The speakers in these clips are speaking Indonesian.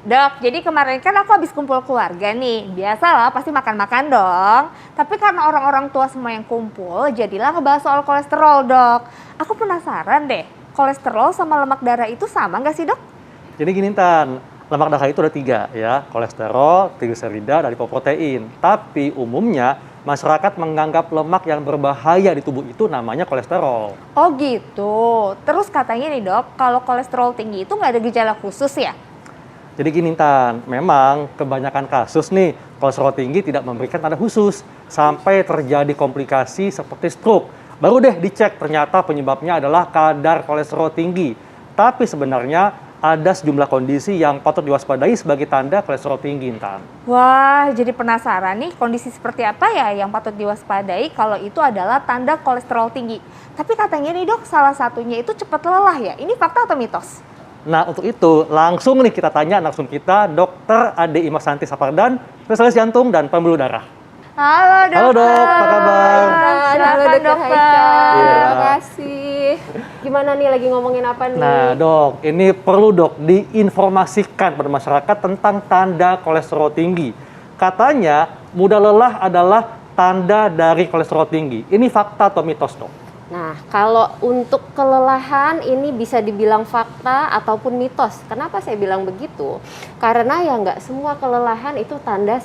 Dok, jadi kemarin kan aku habis kumpul keluarga nih. Biasalah pasti makan-makan dong. Tapi karena orang-orang tua semua yang kumpul, jadilah ngebahas soal kolesterol, Dok. Aku penasaran deh, kolesterol sama lemak darah itu sama nggak sih, Dok? Jadi gini Tan, lemak darah itu ada 3 ya, kolesterol, trigliserida, dan lipoprotein. Tapi umumnya masyarakat menganggap lemak yang berbahaya di tubuh itu namanya kolesterol. Oh gitu. Terus katanya nih, Dok, kalau kolesterol tinggi itu nggak ada gejala khusus ya? Jadi gini Tan, memang kebanyakan kasus nih kolesterol tinggi tidak memberikan tanda khusus sampai terjadi komplikasi seperti stroke. Baru deh dicek ternyata penyebabnya adalah kadar kolesterol tinggi. Tapi sebenarnya ada sejumlah kondisi yang patut diwaspadai sebagai tanda kolesterol tinggi Tan. Wah, jadi penasaran nih kondisi seperti apa ya yang patut diwaspadai kalau itu adalah tanda kolesterol tinggi. Tapi katanya nih, Dok, salah satunya itu cepat lelah ya. Ini fakta atau mitos? Nah, untuk itu langsung nih kita tanya narsum kita, Dr. Ade Imasanti Sapardan, spesialis jantung dan pembuluh darah. Halo, Dokter. Halo Dok, apa kabar? Halo, Dokter Dokter. Haikal. Iya. Terima kasih. Gimana nih lagi ngomongin apa nih? Nah Dok, ini perlu Dok diinformasikan pada masyarakat tentang tanda kolesterol tinggi. Katanya mudah lelah adalah tanda dari kolesterol tinggi. Ini fakta atau mitos Dok? Nah, kalau untuk kelelahan ini bisa dibilang fakta ataupun mitos. Kenapa saya bilang begitu? Karena ya nggak semua kelelahan itu tanda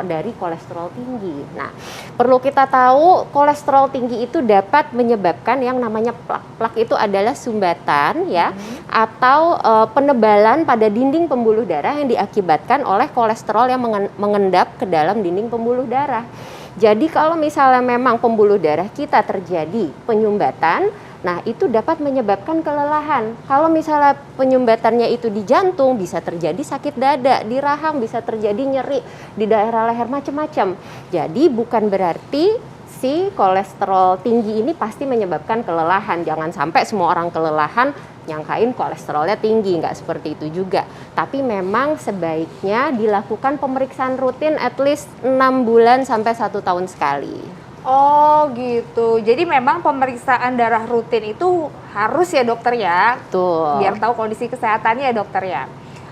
dari kolesterol tinggi. Nah, perlu kita tahu kolesterol tinggi itu dapat menyebabkan yang namanya plak. Plak itu adalah sumbatan ya, atau penebalan pada dinding pembuluh darah yang diakibatkan oleh kolesterol yang mengendap ke dalam dinding pembuluh darah. Jadi kalau misalnya memang pembuluh darah kita terjadi penyumbatan, nah itu dapat menyebabkan kelelahan. Kalau misalnya penyumbatannya itu di jantung, bisa terjadi sakit dada, di rahang bisa terjadi nyeri di daerah leher macam-macam. Jadi bukan berarti si kolesterol tinggi ini pasti menyebabkan kelelahan. Jangan sampai semua orang kelelahan nyangkain kolesterolnya tinggi, nggak seperti itu juga. Tapi memang sebaiknya dilakukan pemeriksaan rutin at least 6 bulan sampai 1 tahun sekali. Oh gitu. Jadi memang pemeriksaan darah rutin itu harus ya, Dokter ya? Tuh. Biar tahu kondisi kesehatannya ya, Dokter ya.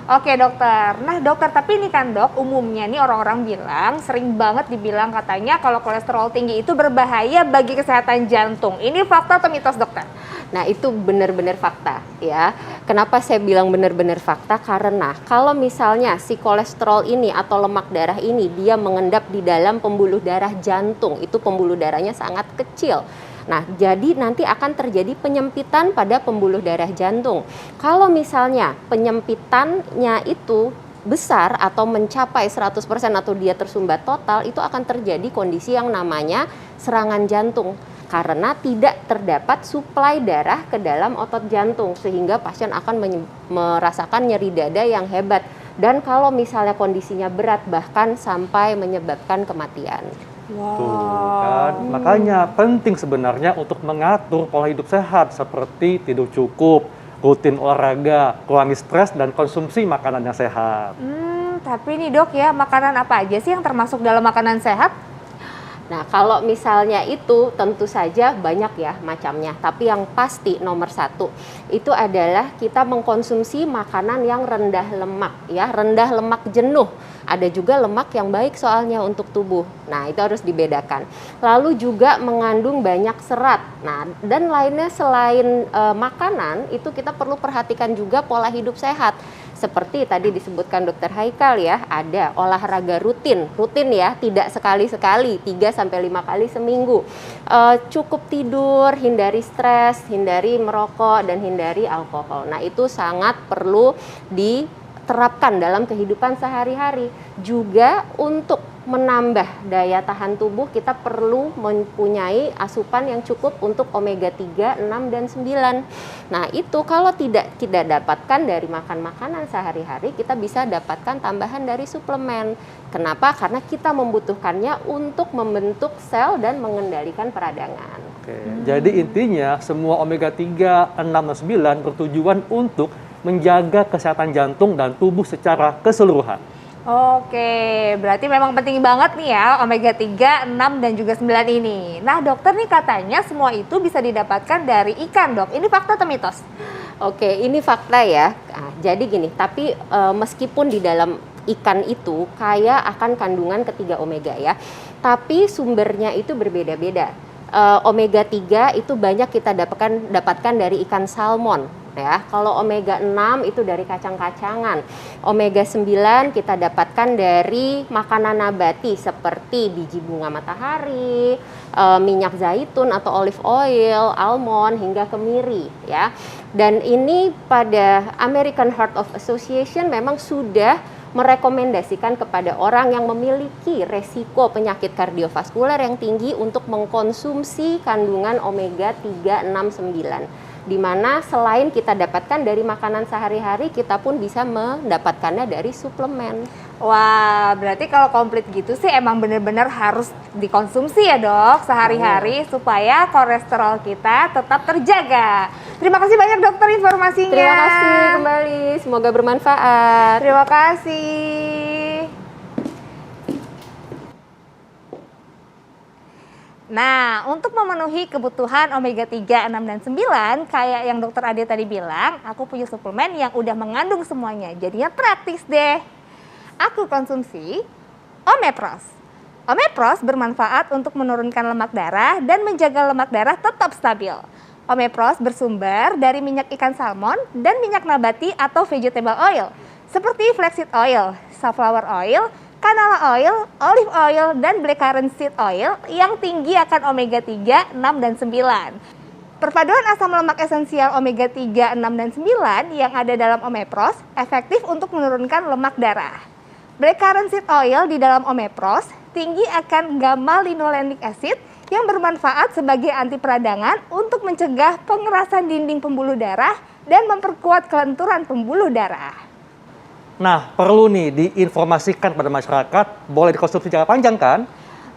Oke, Dokter. Nah, Dokter, tapi ini kan, Dok, umumnya nih orang-orang bilang, sering banget dibilang katanya kalau kolesterol tinggi itu berbahaya bagi kesehatan jantung. Ini fakta atau mitos, Dokter? Nah, itu benar-benar fakta ya. Kenapa saya bilang benar-benar fakta? Karena kalau misalnya si kolesterol ini atau lemak darah ini dia mengendap di dalam pembuluh darah jantung, itu pembuluh darahnya sangat kecil. Nah, jadi nanti akan terjadi penyempitan pada pembuluh darah jantung. Kalau misalnya penyempitannya itu besar atau mencapai 100% atau dia tersumbat total, itu akan terjadi kondisi yang namanya serangan jantung. Karena tidak terdapat suplai darah ke dalam otot jantung, sehingga pasien akan merasakan nyeri dada yang hebat. Dan kalau misalnya kondisinya berat, bahkan sampai menyebabkan kematian. Wow. Tuh kan, makanya penting sebenarnya untuk mengatur pola hidup sehat seperti tidur cukup, rutin olahraga, kurangi stres, dan konsumsi makanan yang sehat. Tapi nih, Dok, ya, makanan apa aja sih yang termasuk dalam makanan sehat? Nah, kalau misalnya itu tentu saja banyak ya macamnya, tapi yang pasti nomor 1 itu adalah kita mengkonsumsi makanan yang rendah lemak ya, rendah lemak jenuh. Ada juga lemak yang baik soalnya untuk tubuh. Nah, itu harus dibedakan. Lalu juga mengandung banyak serat. Nah, dan lainnya selain makanan, itu kita perlu perhatikan juga pola hidup sehat. Seperti tadi disebutkan Dokter Haikal ya, ada olahraga rutin ya, tidak sekali-sekali, 3-5 kali seminggu. Cukup tidur, hindari stres, hindari merokok, dan hindari alkohol. Nah, itu sangat perlu diterapkan dalam kehidupan sehari-hari. Juga untuk menambah daya tahan tubuh, kita perlu mempunyai asupan yang cukup untuk omega 3, 6, dan 9. Nah, itu kalau tidak kita dapatkan dari makan makanan sehari-hari, kita bisa dapatkan tambahan dari suplemen. Kenapa? Karena kita membutuhkannya untuk membentuk sel dan mengendalikan peradangan. Oke, jadi intinya semua omega 3, 6, dan 9 bertujuan untuk menjaga kesehatan jantung dan tubuh secara keseluruhan. Oke, berarti memang penting banget nih ya omega 3, 6, dan juga 9 ini. Nah, Dokter nih katanya semua itu bisa didapatkan dari ikan, Dok. Ini fakta atau mitos? Oke, ini fakta ya. Nah, jadi gini, tapi meskipun di dalam ikan itu kaya akan kandungan ketiga omega ya, tapi sumbernya itu berbeda-beda. Omega 3 itu banyak kita dapatkan dari ikan salmon ya. Kalau omega 6 itu dari kacang-kacangan. Omega 9 kita dapatkan dari makanan nabati seperti biji bunga matahari, minyak zaitun atau olive oil, almond hingga kemiri ya. Dan ini pada American Heart of Association memang sudah merekomendasikan kepada orang yang memiliki resiko penyakit kardiovaskuler yang tinggi untuk mengkonsumsi kandungan omega 3, 6, 9. Di mana selain kita dapatkan dari makanan sehari-hari, kita pun bisa mendapatkannya dari suplemen. Wah, berarti kalau komplit gitu sih emang bener-bener harus dikonsumsi ya dok sehari-hari supaya kolesterol kita tetap terjaga. Terima kasih banyak dokter informasinya. Terima kasih kembali, semoga bermanfaat. Terima kasih. Nah, untuk memenuhi kebutuhan omega 3, 6, dan 9, kayak yang dokter Ade tadi bilang, aku punya suplemen yang udah mengandung semuanya. Jadinya praktis deh. Aku konsumsi Omepros. Omepros bermanfaat untuk menurunkan lemak darah dan menjaga lemak darah tetap stabil. Omepros bersumber dari minyak ikan salmon dan minyak nabati atau vegetable oil, seperti flaxseed oil, safflower oil, canola oil, olive oil, dan blackcurrant seed oil yang tinggi akan omega 3, 6, dan 9. Perpaduan asam lemak esensial omega 3, 6, dan 9 yang ada dalam Omepros efektif untuk menurunkan lemak darah. Blackcurrant seed oil di dalam Omepros tinggi akan gamma linolenic acid yang bermanfaat sebagai anti peradangan untuk mencegah pengerasan dinding pembuluh darah dan memperkuat kelenturan pembuluh darah. Nah, perlu nih diinformasikan pada masyarakat, boleh dikonsumsi jangka panjang kan?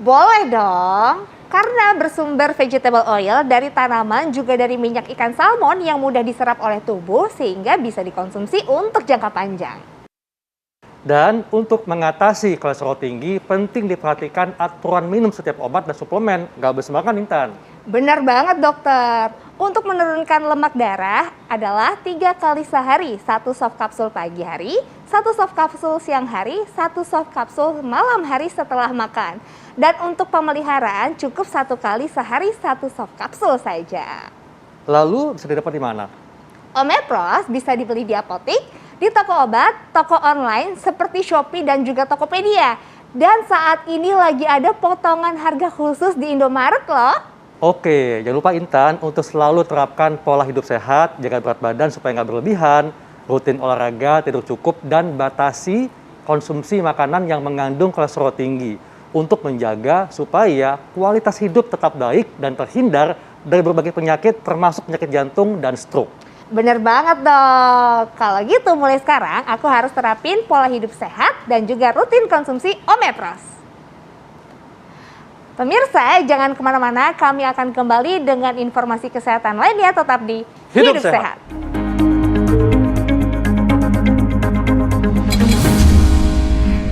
Boleh dong, karena bersumber vegetable oil dari tanaman juga dari minyak ikan salmon yang mudah diserap oleh tubuh sehingga bisa dikonsumsi untuk jangka panjang. Dan untuk mengatasi kolesterol tinggi, penting diperhatikan aturan minum setiap obat dan suplemen. Nggak bersembarangan, Intan. Benar banget dokter. Untuk menurunkan lemak darah adalah 3 kali sehari, 1 soft kapsul pagi hari, 1 soft kapsul siang hari, 1 soft kapsul malam hari setelah makan. Dan untuk pemeliharaan cukup 1 kali sehari 1 soft kapsul saja. Lalu bisa didapat di mana? Omepros bisa dibeli di apotik, di toko obat, toko online seperti Shopee dan juga Tokopedia. Dan saat ini lagi ada potongan harga khusus di Indomaret loh. Oke, jangan lupa Intan untuk selalu terapkan pola hidup sehat, jaga berat badan supaya nggak berlebihan, rutin olahraga, tidur cukup, dan batasi konsumsi makanan yang mengandung kolesterol tinggi untuk menjaga supaya kualitas hidup tetap baik dan terhindar dari berbagai penyakit termasuk penyakit jantung dan stroke. Bener banget dok. Kalau gitu mulai sekarang aku harus terapin pola hidup sehat dan juga rutin konsumsi Omepros. Pemirsa, jangan kemana-mana, kami akan kembali dengan informasi kesehatan lainnya tetap di Hidup Sehat.